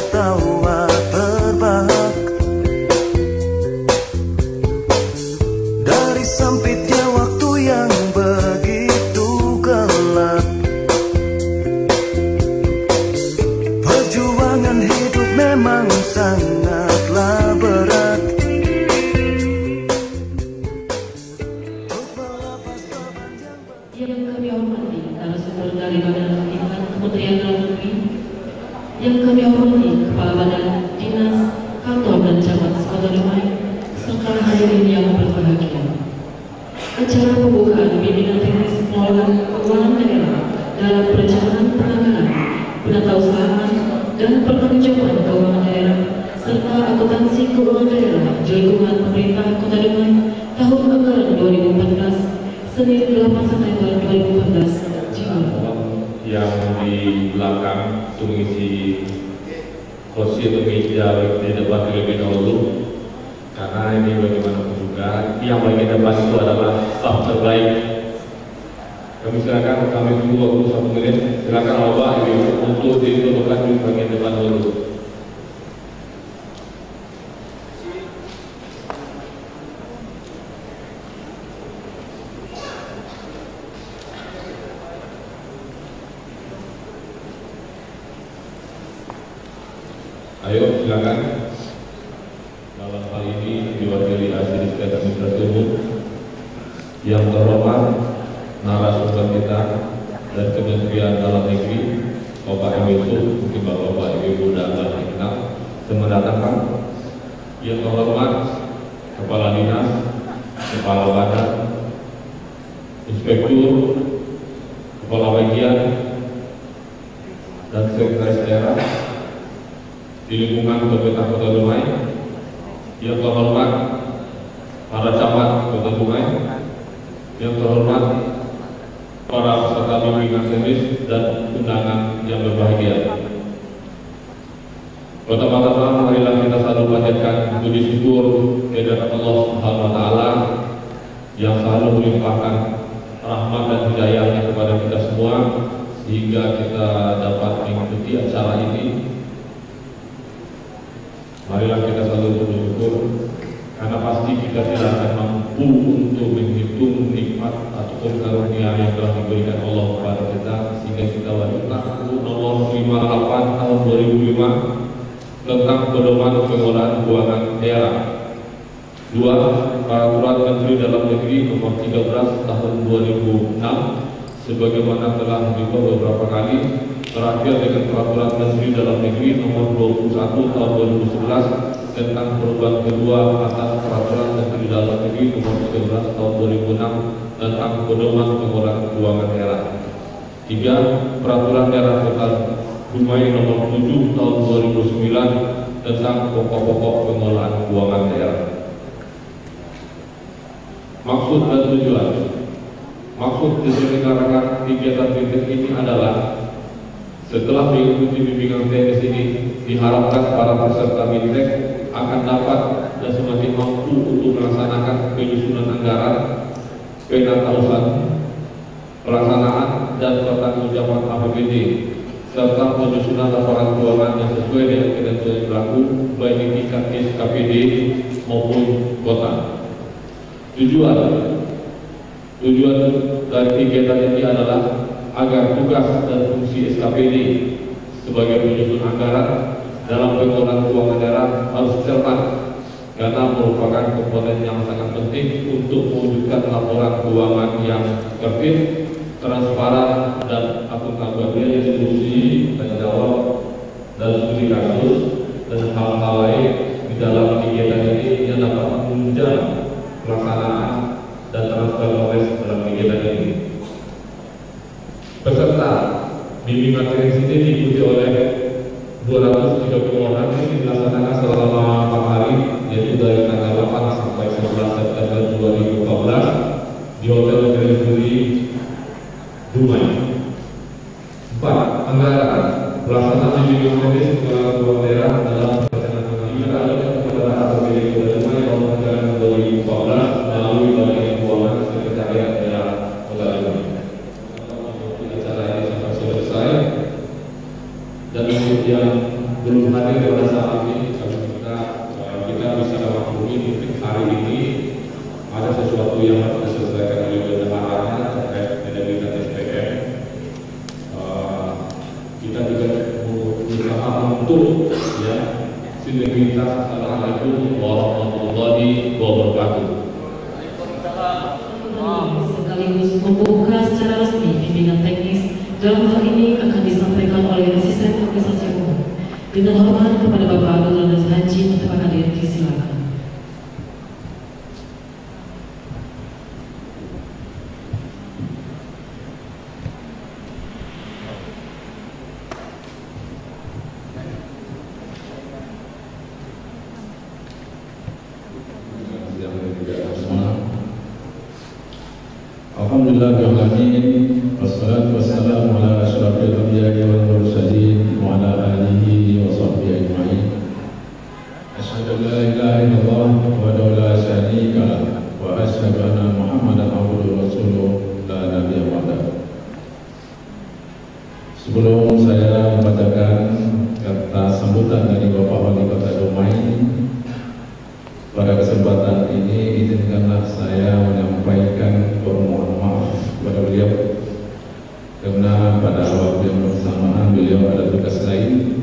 tertawa terbahak dari sempitnya waktu yang begitu gelap. Perjuangan hidup memang sangatlah berat. Yang kami hormati narasumber dari Badan Latihan Kementerian Dalam Negeri, yang kami hormati Kepala Badan Dinas Kantor dan Camat Kota Dumai, serta hadirin yang berbahagia. Acara pembukaan bimbingan teknis pengelolaan keuangan daerah dalam perencanaan penanganan, penatausahaan dan pertanggungjawaban keuangan daerah serta akuntansi keuangan daerah di lingkungan pemerintah Kota Dumai tahun anggaran 2014 Senin 8 September 2014 Jakarta. Yang di belakang itu mengisi kursi atau meja di depan terlebih dahulu, karena ini bagaimanapun juga yang bagian depan itu adalah staf terbaik. Kami silakan, kami tunggu waktu 1 menit. Silakan Bapak Ibu untuk ditutupkan di bagian depan dulu. Ayo silakan. Dalam hal ini diwakili Asisten Administrasi Umum yang terhormat narasumber kita dari Kementerian Dalam Negeri, Bapak Yusuf, mungkin Bapak Ibu dan Bapak mendatangkan. Yang terhormat Kepala Dinas, Kepala Badan, Inspektur, Kepala Bagian, dan Sekretaris Daerah di lingkungan pemerintah Kota Dumai, yang terhormat para camat Kota Dumai, yang terhormat para peserta bimbingan teknis dan undangan yang berbahagia. Pertama-tama marilah kita selalu panjatkan puji syukur kehadirat Allah Subhanahu wa taala yang selalu melimpahkan rahmat dan hidayahnya kepada kita semua sehingga kita dapat mengikuti acara ini. Marilah kita selalu bersyukur karena pasti kita tidak akan mampu untuk menghitung nikmat ataupun karunia yang telah diberikan Allah kepada kita, sehingga kita wajibkan nomor 58 tahun 2005 tentang pedoman pengelolaan keuangan daerah. 2. Peraturan Menteri Dalam Negeri nomor 13 tahun 2006 sebagaimana telah dibuat beberapa kali, terakhir dengan Peraturan Menteri Dalam Negeri nomor 21 tahun 2011 tentang perubahan kedua atas Peraturan Menteri Dalam Negeri nomor 13 tahun 2006 tentang pedoman pengelolaan keuangan daerah. 3. Peraturan Daerah Kota Dumai nomor 7 tahun 2009 tentang pokok-pokok pengelolaan keuangan daerah. Maksud dan tujuan. Maksud diselenggarakan kegiatan bimbingan ini adalah setelah mengikuti bimbingan teknis ini, diharapkan para peserta bimbingan akan dapat dan semakin mampu untuk melaksanakan penyusunan anggaran, penatausan, pelaksanaan dan pertanggungjawaban APBD serta penyusunan laporan keuangan yang sesuai dengan ketentuan berlaku baik di tingkat SKPD maupun kota. Tujuan dari kegiatan ini adalah agar tugas dan fungsi SKPD sebagai penyusun anggaran dalam pengelolaan keuangan daerah harus cermat karena merupakan komponen yang sangat penting untuk mewujudkan laporan keuangan yang tertib, transparan dan akuntabilitas, diskusi, tanya jawab dan studi kasus dan hal-hal lain di dalam kegiatan ini yang dapat menunjang pelaksanaan dan transfer knowledge dalam kegiatan ini. Peserta bimbingan teknis ini diikuti oleh 230 orang yang dilaksanakan selama 4 hari, yaitu dari tanggal 8 sampai 11 September 2014 di Hotel Gresuri Dumai. 4. Anggaran pelaksanaan bimbingan teknis pengelolaan keuangan daerah dalam pelaksanaan kepada APBD Kota Dumai tahun anggaran 2014 melalui Badan Keuangan Sekretariat Daerah Kota Dumai. Acara ini sampai selesai dan yang belum hadir pada saat ini, kita bisa memaklumi mungkin hari ini ada sesuatu yang harus diselesaikan oleh bendaharanya terkait dengan SPM. Kita juga berusaha untuk ya sinergitas. Assalamualaikum warahmatullahi wabarakatuh. Sekaligus membuka secara resmi bimbingan teknis dalam hal ini akan disampaikan oleh asisten organisasi umum. Dengan hormat kepada Bapak Abdul Aziz Haji Mustafa Kadir, disilakan. Alhamdulillahirrahmanirrahim. Wassalatu wassalamu ala asyrafil anbiya'i wal mursalin wa ala alihi wa sahbihi ajma'in. Asyhadu an la ilaha illallah wa la syarika lah wa asyhadu anna Muhammadan abduhu wa rasuluh la nabiyya ba'dahu. Sebelum saya membacakan kata sambutan dari Bapak Wali Kota Dumai, pada kesempatan ini izinkanlah saya menyampaikan permohonan maaf kepada beliau karena pada waktu yang bersamaan beliau ada tugas lain.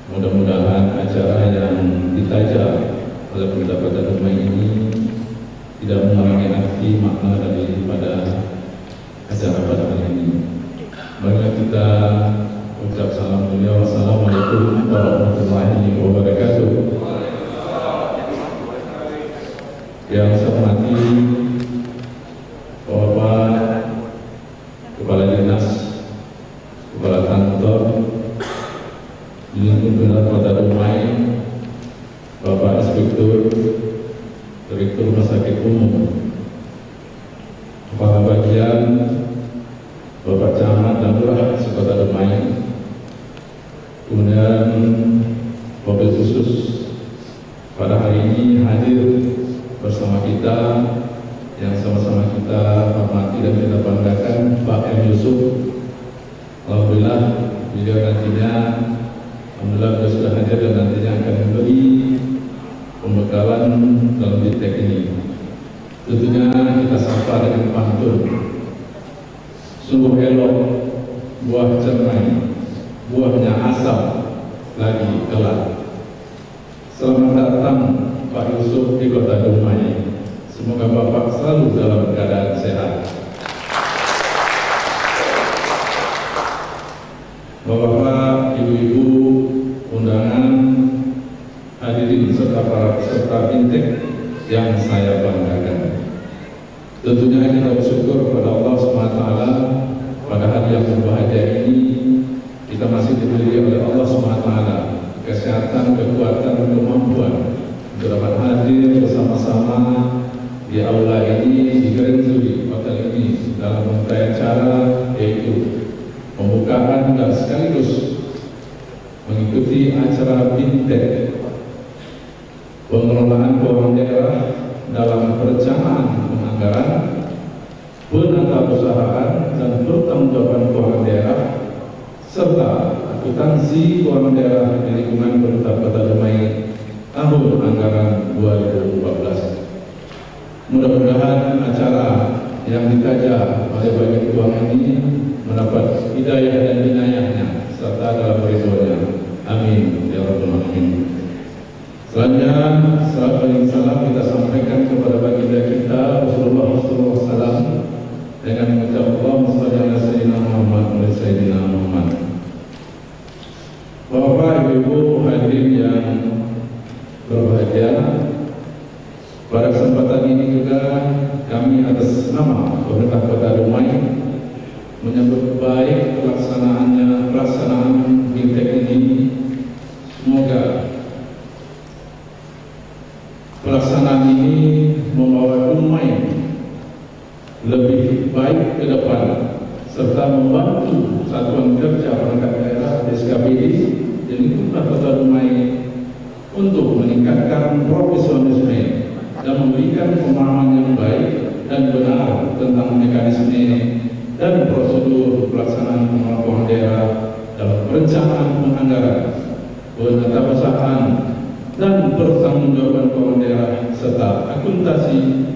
Mudah-mudahan acara yang ditaja oleh pendapatan Dumai ini tidak mengurangi arti makna daripada acara pada hari ini. Mari kita ucap salam beliau. Assalamualaikum warahmatullahi wabarakatuh. Yang saya hormati Bapak Kepala Dinas, Kepala Kantor di lingkungan Kota Dumai, Bapak Inspektur, Direktur Rumah Sakit Umum, Kepala Bagian, Bapak Camat dan Lurah Kota Dumai, kemudian mobil khusus pada hari ini hadir bersama kita yang sama-sama kita hormati dan kita banggakan, Pak M. Yusuf. Alhamdulillah beliau nantinya beliau sudah hadir dan nantinya akan memberi pembekalan dalam BITEK ini. Tentunya kita sapa dengan pantun. Sungguh elok buah cermai, buahnya asam lagi kelak. Selamat datang Pak Yusuf di Kota Dumai. Semoga Bapak selalu dalam keadaan sehat. Bapak, Ibu-ibu, undangan, hadirin serta para peserta BITEK yang saya banggakan. Tentunya kita bersyukur kepada Allah SWT pada hari yang berbahagia ini kita masih diberi oleh Allah SWT kesehatan, kekuatan, kemampuan untuk dapat hadir bersama-sama di aula ini, di Grand Zuri hotel ini dalam rangkaian acara yaitu pembukaan dan sekaligus mengikuti acara BITEK pengelolaan keuangan daerah dalam perencanaan penganggaran, penatausahaan dan pertanggungjawaban keuangan daerah serta akuntansi keuangan daerah di lingkungan Pemerintah Kota Dumai tahun anggaran 2014. Mudah-mudahan acara yang ditaja oleh bagian keuangan ini mendapat hidayah dan inayahnya serta dalam ridhonya. Amin ya rabbal alamin. Selanjutnya, salam kita sampaikan kepada baginda kita Rasulullah SAW dengan mengucap Allahumma shalli ala sayyidina Muhammad wa sayyidina Muhammad. Bapak, Ibu, hadirin yang berbahagia, pada kesempatan ini juga kami atas nama Pemerintah Kota Dumai menyambut baik pelaksanaan BITEK ini. Semoga pelaksanaan ini membawa Dumai lebih baik ke depan serta membantu Satuan Kerja Perangkat Daerah SKPD di lingkungan Kota Dumai untuk meningkatkan profesionalisme dan memberikan pemahaman yang baik dan benar tentang mekanisme dan prosedur pelaksanaan pengelolaan daerah dalam perencanaan penganggaran, penatausahaan, dan pertanggungjawaban keuangan daerah serta akuntansi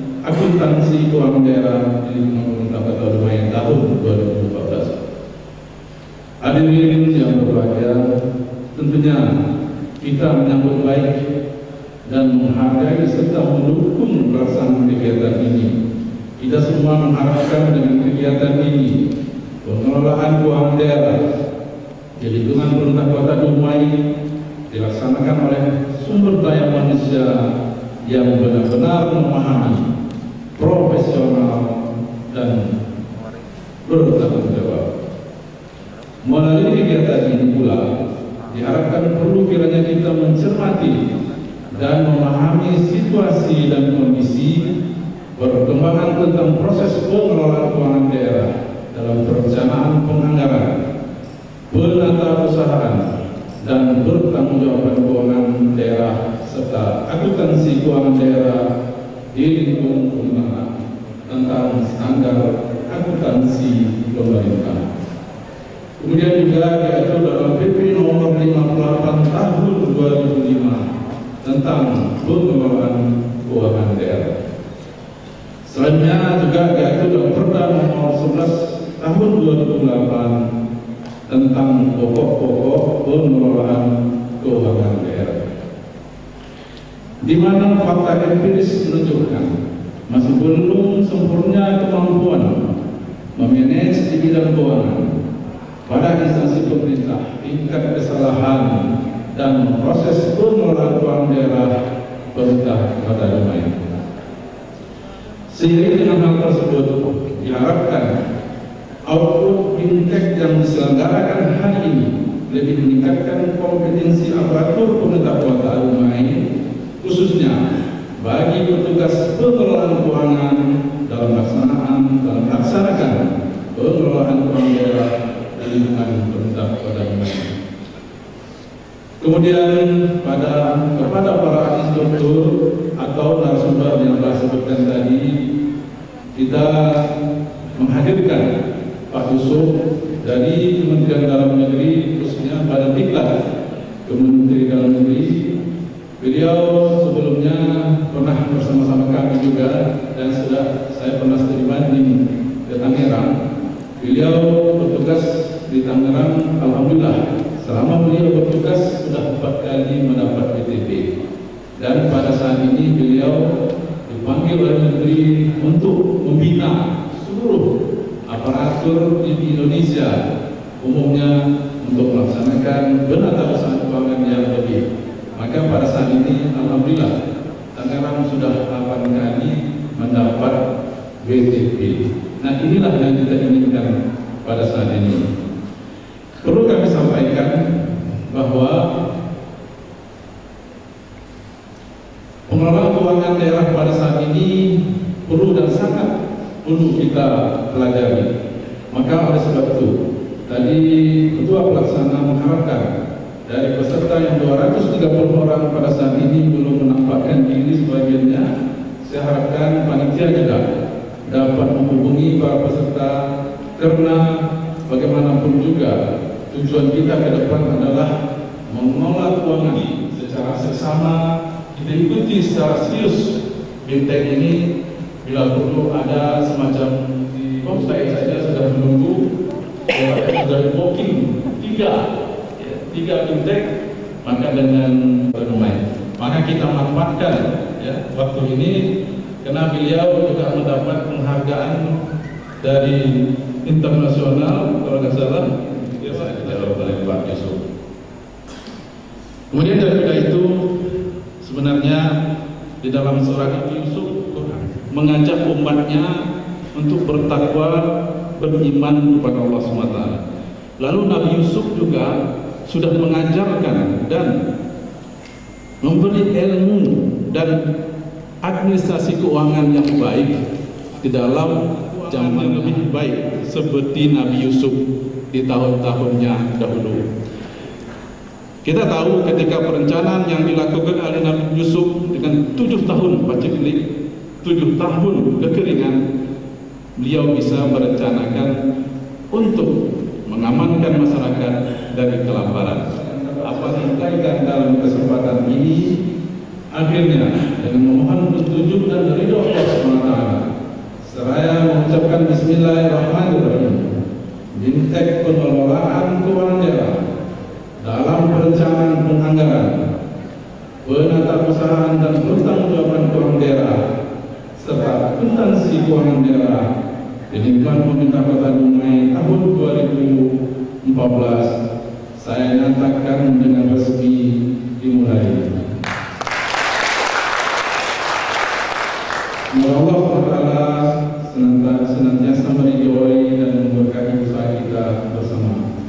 keuangan daerah di lingkungan pemerintah Kota Lumayan tahun 2014. Hadirin yang berbahagia, tentunya kita menyambut baik dan menghargai serta mendukung pelaksanaan kegiatan ini. Kita semua mengharapkan dengan kegiatan ini pengelolaan keuangan daerah di lingkungan pemerintah Kota Dumai dilaksanakan oleh sumber daya manusia yang benar-benar memahami, profesional, dan bertanggung jawab. Melalui kegiatan ini pula diharapkan perlu kiranya kita mencermati dan memahami situasi dan kondisi perkembangan tentang proses pengelolaan keuangan daerah dalam perencanaan penganggaran, penatausahaan, dan pertanggungjawaban keuangan daerah serta akuntansi keuangan daerah di lingkungan pemerintahan tentang standar akuntansi pemerintah. Kemudian juga diatur dalam PP nomor 58 tahun 2005 tentang pengelolaan keuangan daerah. Selanjutnya juga diatur dalam Perda nomor 11 tahun 2008 tentang pokok-pokok pengelolaan keuangan daerah, di mana fakta empiris menunjukkan masih belum sempurna kemampuan memanage di bidang keuangan pada instansi pemerintah, tingkat kesalahan dan proses pengelolaan keuangan daerah pemerintah Kota Dumai. Seiring dengan hal tersebut, diharapkan output fintech yang diselenggarakan hari ini lebih meningkatkan kompetensi aparatur pemerintah Kota Dumai, khususnya bagi petugas pengelolaan keuangan dalam melaksanakan pengelolaan keuangan daerah di lingkungan pemerintah Kota Dumai. Kemudian kepada para instruktur atau narasumber yang telah sebutkan tadi, kita menghadirkan Pak Yusuf dari Kementerian Dalam Negeri, khususnya Badan Diklat Kementerian Dalam Negeri. Beliau sebelumnya pernah bersama-sama kami juga, dan sudah saya pernah studi banding ke Tangerang. Beliau bertugas di Tangerang, alhamdulillah selama beliau bertugas sudah 4 kali mendapat BTP, dan pada saat ini beliau dipanggil oleh Menteri untuk membina seluruh aparatur di Indonesia umumnya untuk melaksanakan penatausahaan keuangan yang lebih. Maka pada saat ini alhamdulillah Tangerang sudah 8 kali mendapat BTP. Nah, inilah yang kita inginkan pada saat ini. Perlu kami sampaikan bahwa pengelolaan keuangan daerah pada saat ini perlu dan sangat perlu kita pelajari. Maka oleh sebab itu, tadi Ketua Pelaksana mengharapkan dari peserta yang 230 orang pada saat ini belum menampakkan diri sebagiannya, saya harapkan panitia juga dapat menghubungi para peserta, karena bagaimanapun juga tujuan kita ke depan adalah mengelola keuangan secara seksama. Kita ikuti secara serius bintang ini. Bila perlu ada semacam di website saja sudah menunggu, sudah booking 3 bintang, maka dengan bermain. Maka kita manfaatkan ya waktu ini, karena beliau juga mendapat penghargaan dari internasional kalau nggak salah. Oleh Pak Yusuf. Kemudian daripada itu, sebenarnya di dalam surah Nabi Yusuf mengajak umatnya untuk bertakwa, beriman kepada Allah SWT. Lalu Nabi Yusuf juga sudah mengajarkan dan memberi ilmu dan administrasi keuangan yang baik di dalam zaman lebih baik seperti Nabi Yusuf di tahun-tahunnya dahulu. Kita tahu ketika perencanaan yang dilakukan oleh Nabi Yusuf dengan 7 tahun paceklik, 7 tahun kekeringan, beliau bisa merencanakan untuk mengamankan masyarakat dari kelaparan. Bapak sampaikan dalam kesempatan ini, akhirnya dengan memohon petunjuk dan ridho Allah SWT, seraya mengucapkan Bismillahirrahmanirrahim, Bimtek pengelolaan keuangan daerah dalam perencanaan penganggaran, penatausahaan dan pertanggungjawaban keuangan daerah serta akuntansi keuangan daerah di lingkungan pemerintah Kota Dumai tahun 2014 saya nyatakan dengan resmi dimulai. Semoga Allah senantiasa meridhoi dan memberkahi usaha kita bersama.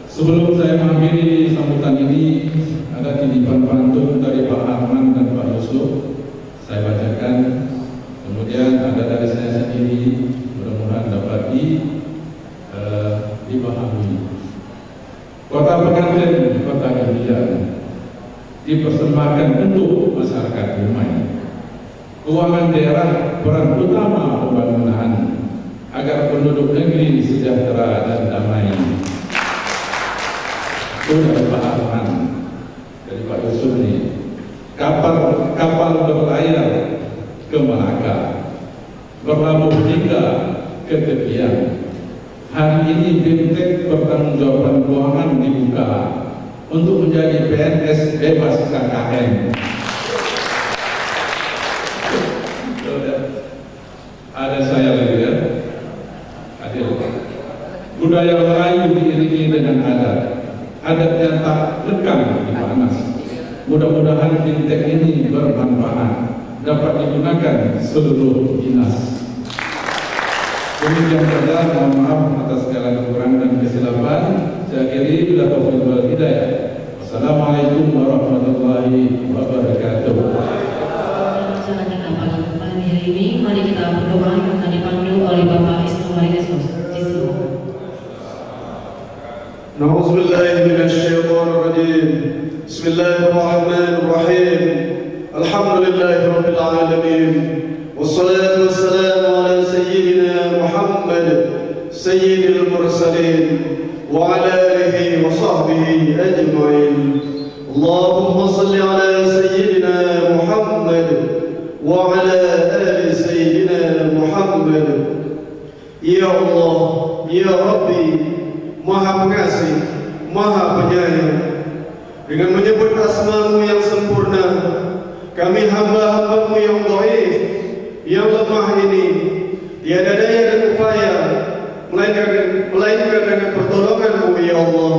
Sebelum saya mengakhiri sambutan ini, ada titipan pantun dari Pak Arman dan Pak Yusuf. Saya bacakan, kemudian ada dari saya sendiri, mudah-mudahan dapat dipahami. Kota Pengantin, Kota Gembira dipersembahkan untuk masyarakat Dumai. Keuangan daerah peran utama pembangunan agar penduduk negeri sejahtera dan damai. Itu dari Pak Arman, dari Pak Yusuf ini. Kapal berlayar ke Melaka, berlabuh hingga ke tepian. Hari ini Bimtek pertanggungjawaban keuangan dibuka untuk menjadi PNS bebas KKN. Ada saya lagi ya. Hadir. Budaya Melayu diiringi dengan adat yang tak lekang di panas. Mudah-mudahan Bimtek ini bermanfaat, dapat digunakan seluruh dinas. Demikian saja, mohon maaf atas segala kekurangan dan kesilapan. Saya akhiri bila taufiq wal hidayah. Wassalamualaikum warahmatullahi wabarakatuh. Ini mari kita berdoa yang akan dipanggil oleh Bapak Ismail Yesus. Na'udzubillahi minasyaitonir rajim. Bismillahirrahmanirrahim. Alhamdulillahi rabbil alamin. Wassalatu wassalamu ala sayyidina Muhammad sayyidil mursalin wa ala alihi wa sahbihi ajma'in. Allahumma salli ala sayyidina Muhammad wa ala ali sayyidina Muhammad. Ya Allah, ya Rabbi, Maha Pengasih, Maha Penyayang, dengan menyebut asma-Mu yang sempurna, kami hamba-hamba-Mu yang dhaif, yang lemah ini, tiada daya dan upaya, melainkan dengan pertolongan-Mu, ya Allah.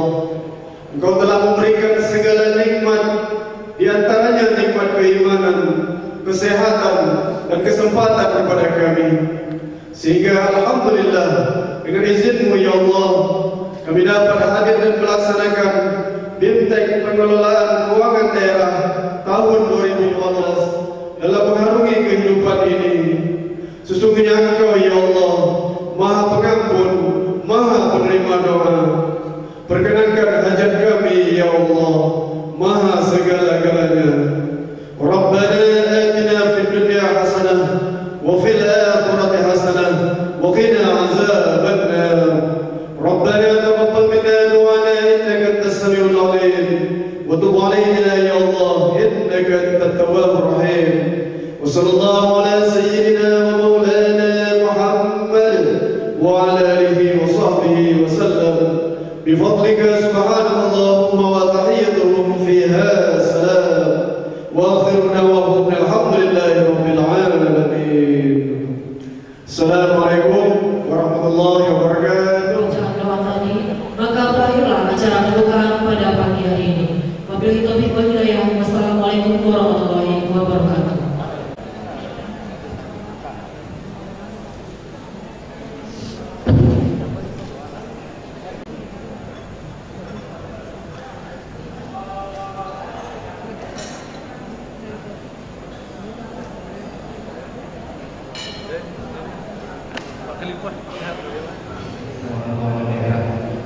Engkau telah memberikan segala nikmat, di antaranya nikmat keimanan, kesehatan dan kesempatan kepada kami, sehingga alhamdulillah dengan izin-Mu ya Allah kami dapat hadir dan melaksanakan Bimtek pengelolaan keuangan daerah tahun 2014 dalam mengarungi kehidupan ini. Sesungguhnya Engkau ya Allah Maha Pengampun, Maha Penerima doa. Perkenankan hajat kami ya Allah, Maha segala-galanya. Rabbana atina fid dunya hasanah wa fil akhirati hasanah wa qina azabannar. Rabbana taqabbal minna du'ana innaka antas samiul alim wa tub 'alaina ya Allah innaka antat tawwabur rahim. Wa sallallahu ala sayyidina wa maulana Muhammad wa ala alihi wa sahbihi wa sallam. Bi fadlika subhanallahumma wa tahiyyatuhum fiha salam. Wa akhiru da'wahum alhamdulillahi rabbil alamin. Assalamualaikum warahmatullahi wabarakatuh. Maka berakhirlah acara pembukaan pada pagi hari ini. Wabillahi taufiq wal hidayah. Wassalamualaikum warahmatullahi wabarakatuh.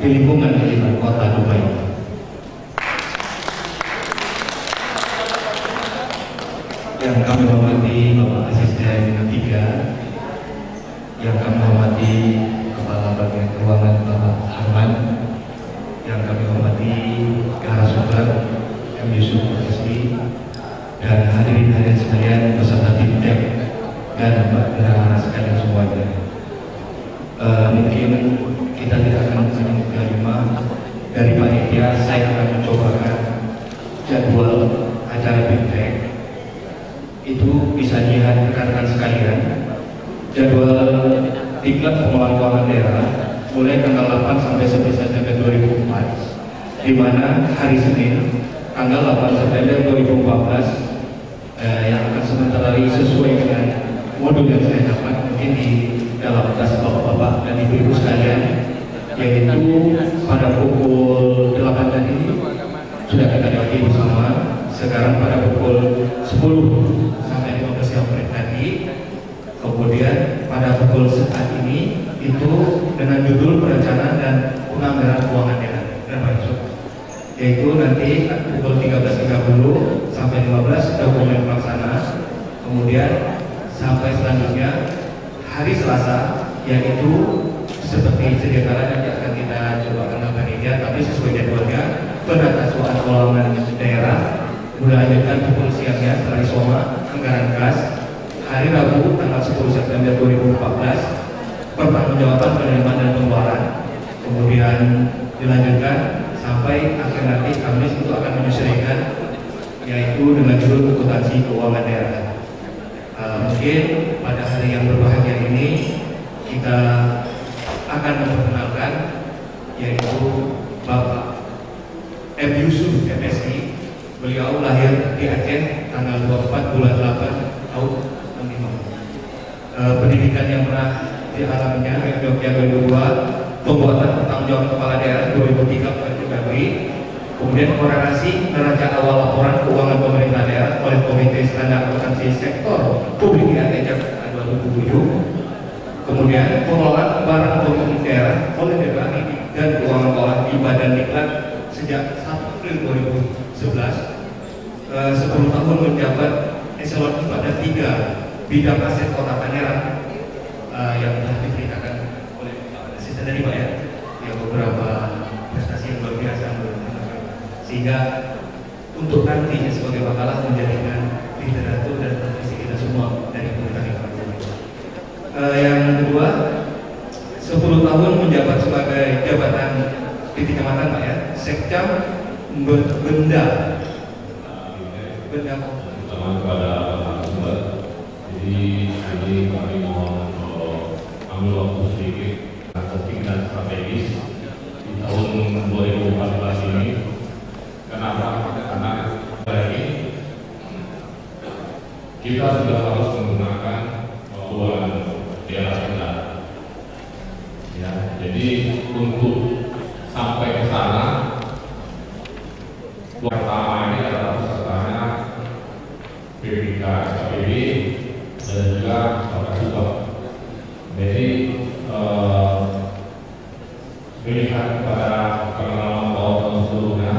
Di lingkungan Kota Dumai. Yang kami hormati Bapak Asisten 3, yang kami hormati Kepala Bagian Keuangan Bapak Arman, yang kami hormati narasumber M. Yusuf Presidi dan hadirin sekalian beserta tim Dep dan Mbak Dara sekalian semuanya. Mungkin kita tidak akan menyebutkan lima dari panitia. Saya akan mencobakan jadwal acara BIMTEK. Itu bisa dilihat rekan-rekan sekalian. Jadwal Diklat Pengelolaan Keuangan Daerah mulai tanggal 8 sampai 11 September 2004, di mana hari Senin tanggal 8 September 2014 yang akan sebentar lagi sesuai dengan modul yang saya dapat mungkin di dalam tas bapak-bapak dan ibu-ibu sekalian, yaitu pada pukul 8 tadi sudah kita bagi bersama. Sekarang pada pukul 10 sampai 15 menit tadi. Kemudian pada pukul saat ini itu dengan judul perencanaan dan penganggaran keuangan daerah dan masuk, yaitu nanti pukul 13.30 sampai 15 dokumen pelaksana. Kemudian sampai selanjutnya hari Selasa, yaitu seperti sedia kala nanti akan kita coba kenal panitia, tapi sesuai jadwalnya penatasan keuangan daerah dilanjutkan pukul siangnya setelah isoma anggaran kas. Hari Rabu tanggal 10 September 2014 pertanggungjawaban penerimaan dan pengeluaran, kemudian dilanjutkan sampai akhir nanti Kamis itu akan menyesuaikan, yaitu dengan judul akuntansi keuangan daerah. Mungkin pada hari yang berbahagia ini kita akan memperkenalkan yaitu Bapak M. Yusuf MSI. Beliau lahir di Aceh tanggal 24 bulan 8 tahun 65. Pendidikan yang pernah dialaminya Jogja 2002, pembuatan pertanggungjawaban kepala daerah 2003 Februari, kemudian korelasi neraca awal laporan keuangan pemerintah daerah oleh Komite Standar Akuntansi Sektor Publik IAT Jakarta 2007, kemudian pengelolaan barang pemilik daerah oleh DPR dan keuangan di Badan Diklat sejak 1 April 2011. 10 tahun menjabat eselon pada 3 bidang aset kota Tangerang yang telah diceritakan oleh Pak Asisten tadi Pak ya, yang beberapa prestasi yang luar biasa sehingga untuk nantinya sebagai makalah menjadikan literatur dan tradisi kita semua dari pemerintahan yang kedua, 10 tahun menjabat sebagai jabatan di kecamatan Pak ya, Sekcam Benda Pertama kepada narasumber, jadi ini kami mohon ambil waktu sedikit penting dan strategis di tahun 2014 ini. Kenapa? Karena lagi kita sudah harus menggunakan keuangan daerah benar. Ya, jadi untuk sampai ke sana, pertama ini adalah pesertanya BPK SKPD dan juga Bapak Subah. Jadi melihat kepada pengalaman tahun sebelumnya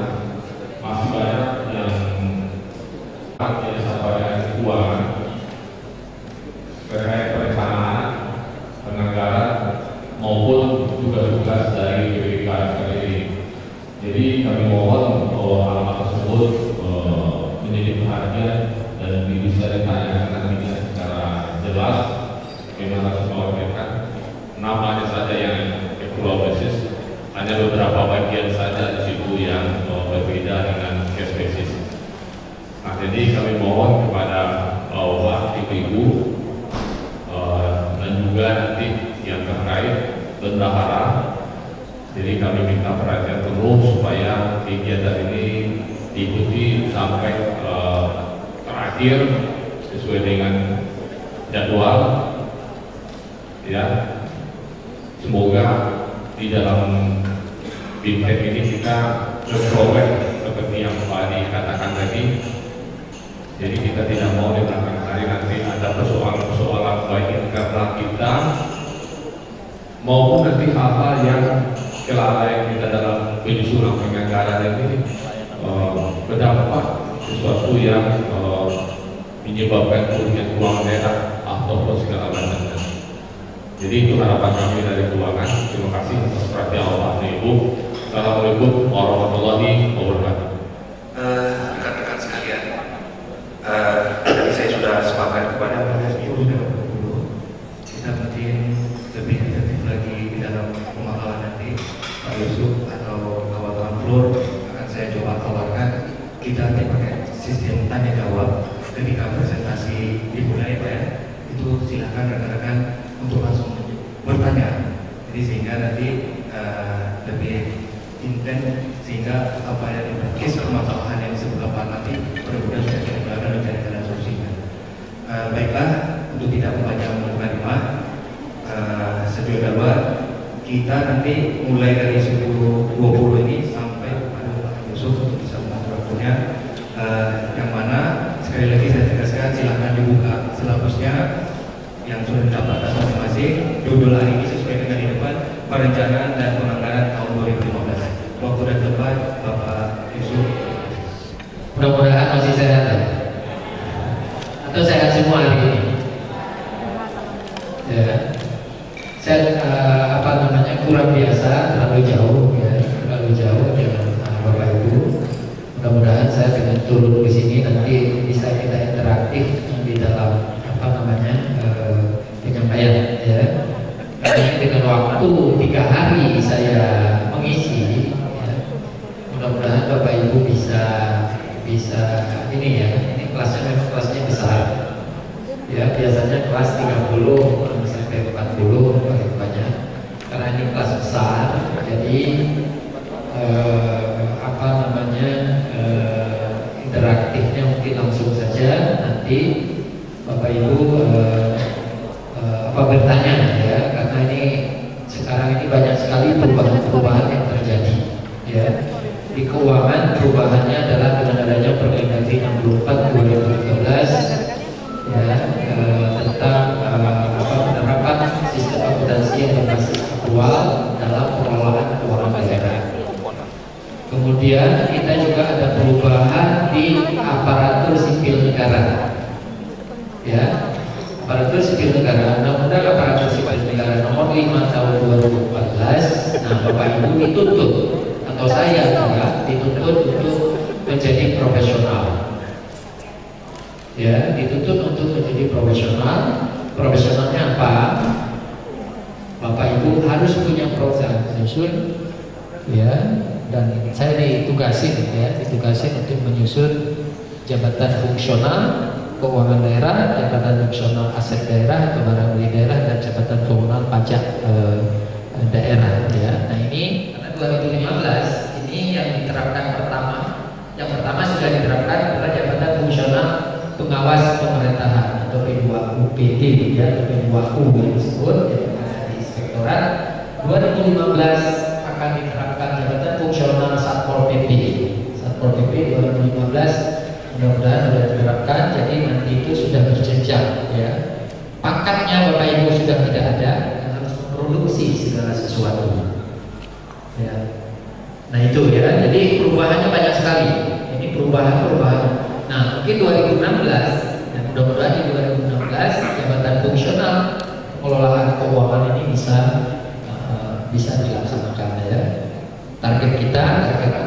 masih banyak yang disampaikan keuangan terkait perencanaan, penganggaran maupun tugas-tugas dari BPK SKPD. Jadi kami mohon alamat tersebut menjadi perhatian dan bisa ditanyakan nantinya secara jelas bagaimana melakukan namanya saja yang accrual basis, hanya beberapa bagian saja di situ yang berbeda dengan cash basis. Nah, jadi kami mohon kepada Bapak Ibu dan juga nanti yang terkait bendahara. Jadi kami minta perhatian penuh supaya kegiatan ini diikuti sampai terakhir sesuai dengan jadwal. Ya, semoga di dalam BIMTEK ini kita berprogres seperti yang Pak dikatakan tadi. Jadi kita tidak mau di belakang hari nanti ada persoalan-persoalan baik karena kita maupun nanti hal-hal yang kelalaian kita dalam penyusunan penganggaran ini berdampak sesuatu yang menyebabkan kerugian keuangan daerah atau segala macamnya. Jadi itu harapan kami dari keuangan. Terima kasih atas perhatian Bapak Ibu. Assalamualaikum warahmatullahi wabarakatuh. Rekan-rekan sekalian, tadi saya sudah sepakat kepada Pak Yusuf kita mungkin lebih efektif lagi di dalam pemahaman nanti Pak Yusuf atau kawan-kawan Flur akan saya coba tawarkan kita pakai sistem tanya jawab ketika presentasi dimulai Pak ya. Itu silakan rekan-rekan untuk langsung bertanya. Jadi sehingga nanti lebih intens sehingga apa yang case permasalahan yang disebut apa nanti benar-benar bisa kita mencari jalan solusinya. Baiklah, untuk tidak mempanjang menerima sejauh awal kita nanti mulai dari 10.20 ini sampai pada Pak Yusuf untuk bisa mengaturnya, yang mana sekali lagi saya tegaskan silakan dibuka silabusnya yang sudah didapatkan masing-masing. Judul hari ini sesuai dengan di depan perencanaan dan penganggaran tahun 2015. Waktu dan tempat Bapak Yusuf. Mudah-mudahan masih sehat ya? Atau sehat semua hari ini? Ya. Saya kurang biasa, terlalu jauh ya, dengan Bapak Ibu. Mudah-mudahan saya dengan turun ke sini nanti bisa kita interaktif di dalam penyampaian ya. Karena dengan waktu 3 hari saya mengisi ya. Mudah-mudahan Bapak Ibu bisa ini ya, ini kelasnya memang kelasnya besar ya, biasanya kelas 30 sampai 40 paling banyak, karena ini kelas besar jadi interaktifnya mungkin langsung saja nanti Bapak Ibu bertanya ya, karena ini sekarang ini banyak sekali perubahan yang terjadi ya. Di keuangan perubahannya adalah dengan adanya Permendagri 64 2013 ya, tentang penerapan sistem akuntansi yang berbasis aktual dalam pengelolaan keuangan daerah. Kemudian kita juga ada perubahan di aparatur sipil negara ya. Aparatur sipil negara, Undang-Undang Aparatur Sipil Negara Nomor 5 Tahun 2014. Nah, Bapak Ibu dituntut atau saya juga dituntut untuk menjadi profesional. Ya, dituntut untuk menjadi profesional. Profesionalnya apa? Bapak Ibu harus punya program menyusun, ya. Dan saya ditugasin untuk menyusun jabatan fungsional keuangan daerah, jabatan fungsional aset daerah atau barang beli daerah, dan jabatan fungsional pajak daerah ya. Nah ini karena 2015 ini yang diterapkan yang pertama sudah diterapkan adalah jabatan fungsional pengawas pemerintahan atau P2UPT ya, atau P2U yang disebut di inspektorat. 2015 akan diterapkan jabatan fungsional Satpol PP. Satpol PP 2015 mudah-mudahan sudah diterapkan, jadi nanti itu sudah berjenjang ya. Pangkatnya Bapak Ibu sudah tidak ada, harus memproduksi segala sesuatu ya. Nah itu ya, jadi perubahannya banyak sekali. Ini perubahan. Nah mungkin 2016 ya, mudah-mudahan di 2016 jabatan fungsional pengelolaan keuangan ini bisa dilaksanakan ya. Target kita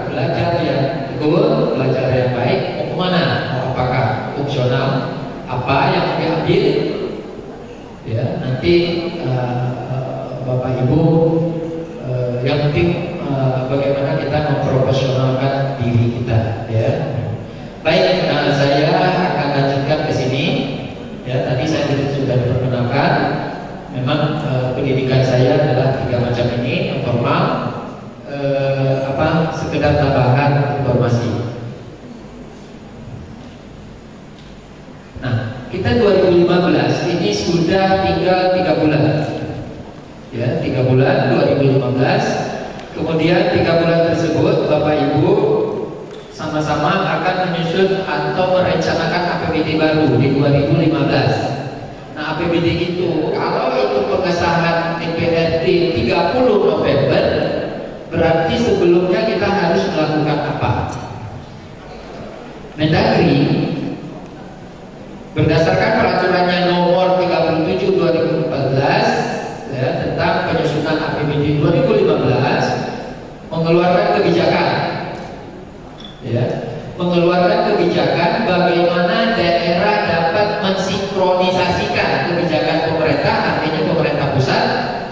belajar yang betul, belajar yang baik. Mau kemana? Apakah fungsional? Apa yang diambil? Ya, nanti Bapak Ibu yang penting bagaimana kita memprofesionalkan diri kita ya. Baik, saya akan lanjutkan ke sini. Ya, tadi saya sudah diperkenalkan. Memang pendidikan saya adalah 3 macam ini, yang formal, sekedar tambahan informasi. Nah, kita 2015 ini sudah tinggal 3 bulan. Ya, 3 bulan 2015. Kemudian 3 bulan tersebut Bapak Ibu sama-sama akan menyusun atau merencanakan APBD baru di 2015. Nah, APBD itu kalau itu pengesahan DPRD 30 November, berarti sebelumnya kita harus melakukan apa? Mendagri berdasarkan peraturannya nomor 37 2014 ya, tentang penyusunan APBD 2015 mengeluarkan kebijakan, ya, mengeluarkan kebijakan bagaimana daerah dapat mensinkronisasikan kebijakan pemerintah, artinya pemerintah pusat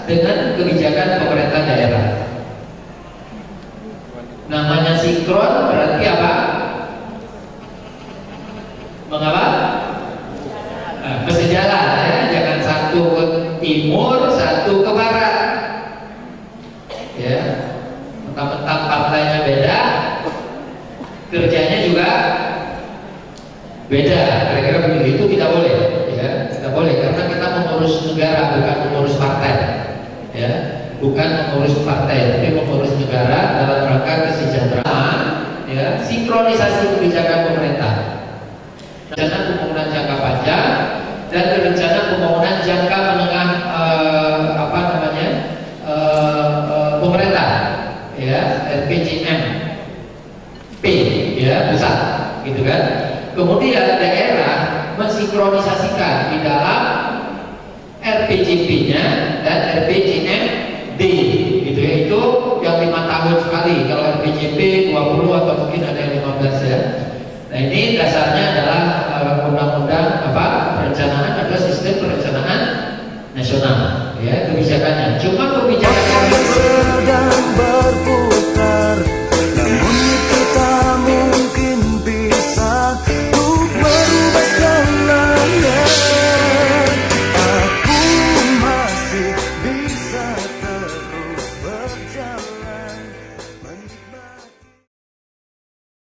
dengan kebijakan pemerintah daerah. Namanya sinkron berarti apa? Mengapa? Bersejalan, ya. Jangan satu ke timur, satu ke barat, ya. Mentang-mentang partainya beda, kerjanya juga beda. Kira-kira begitu. Itu tidak boleh, ya. Tidak boleh karena kita mengurus negara, bukan mengurus partai, ya. Bukan mengurus partai, tapi mengurus negara dalam rangka kesejahteraan, ya. Sinkronisasi kebijakan pemerintah, rencana pembangunan jangka panjang dan rencana pembangunan jangka menengah, pemerintah, ya, RPJMP, ya, pusat, gitu kan. Kemudian daerah mensinkronisasikan di dalam RPJP-nya dan RPJMD, gitu ya. Itu yang 5 tahun sekali. Kalau RPJP 20 atau mungkin ada yang 15, ya. Nah, ini dasarnya adalah undang-undang perencanaan adalah sistem perencanaan nasional, ya, kebijakannya. Cuma kebijakan